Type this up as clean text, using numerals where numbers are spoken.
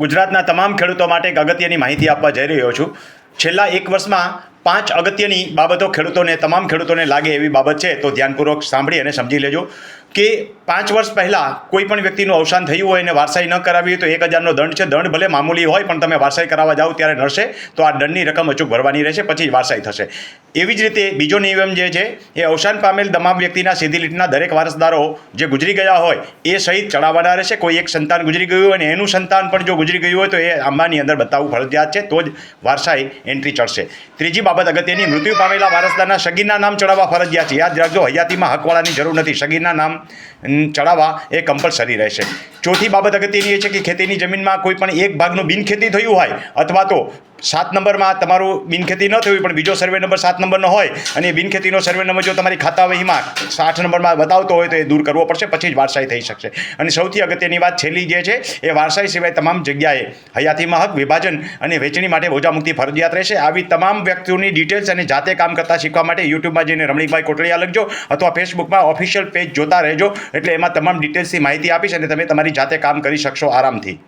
ગુજરાતના તમામ ખેડૂતો માટે એક અગત્યની માહિતી આપવા જઈ રહ્યો છું. છેલ્લા એક વર્ષમાં 5 અગત્યની બાબતો તમામ ખેડૂતોને લાગે એવી બાબત છે, તો ધ્યાનપૂર્વક સાંભળી અને સમજી લેજો કે 5 વર્ષ પહેલાં કોઈ પણ વ્યક્તિનું અવસાન થયું હોય અને વારસાઈ ન કરાવી હોય તો 1000નો દંડ છે. દંડ ભલે મામૂલી હોય, પણ તમે વારસાઈ કરાવવા જાઓ ત્યારે નડશે, તો આ દંડની રકમ અચૂક ભરવાની રહેશે, પછી જ વારસાઈ થશે. એવી જ રીતે બીજો નિયમ જે છે એ અવસાન પામેલ તમામ વ્યક્તિના સીધી લીટીના દરેક વારસદારો જે ગુજરી ગયા હોય એ સહિત ચડાવવાના રહેશે. કોઈ એક સંતાન ગુજરી ગયું હોય અને એનું સંતાન પણ જો ગુજરી ગયું હોય તો એ આંબાની અંદર બતાવવું ફરજિયાત છે, તો જ વારસાઈ એન્ટ્રી ચડશે. ત્રીજી બાબત અગત્યની, મૃત્યુ પામેલા વારસદારના સગીરના નામ ચડાવવા ફરજિયાત છે. યાદ રાખજો, હયાતીમાં હકવાળાની જરૂર નથી, સગીરના નામ ચડાવવા એ કમ્પલસરી રહેશે. ચોથી બાબત અગત્યની એ છે કે ખેતીની જમીનમાં કોઈ પણ એક ભાગનું બિનખેતી થયું હોય અથવા તો 7 નંબરમાં તમારું બિનખેતી ન થયું પણ બીજો સર્વે નંબર 7 નંબરનો હોય અને બિનખેતીનો સર્વે નંબર જો તમારી ખાતાવહીમાં 8 નંબરમાં બતાવતો હોય તો એ દૂર કરવો પડશે, પછી જ વારસાઈ થઈ શકશે. અને સૌથી અગત્યની વાત છેલ્લી જે છે એ વારસાઈ સિવાય તમામ જગ્યાએ હયાતીમાં હક, વિભાજન અને વહેંચણી માટે ઓજામુક્તિ ફરજિયાત રહેશે. આવી તમામ વ્યક્તિઓની ડિટેલ્સ અને જાતે કામ કરતા શીખવા માટે યુટ્યુબમાં જઈને રમણીકભાઈ કોટડિયા લખજો અથવા ફેસબુકમાં ઓફિશિયલ પેજ જોતા રહેજો, એટલે એમાં તમામ ડિટેલ્સથી માહિતી આપીશ અને તમે તમારી જાતે કામ કરી શકશો આરામથી.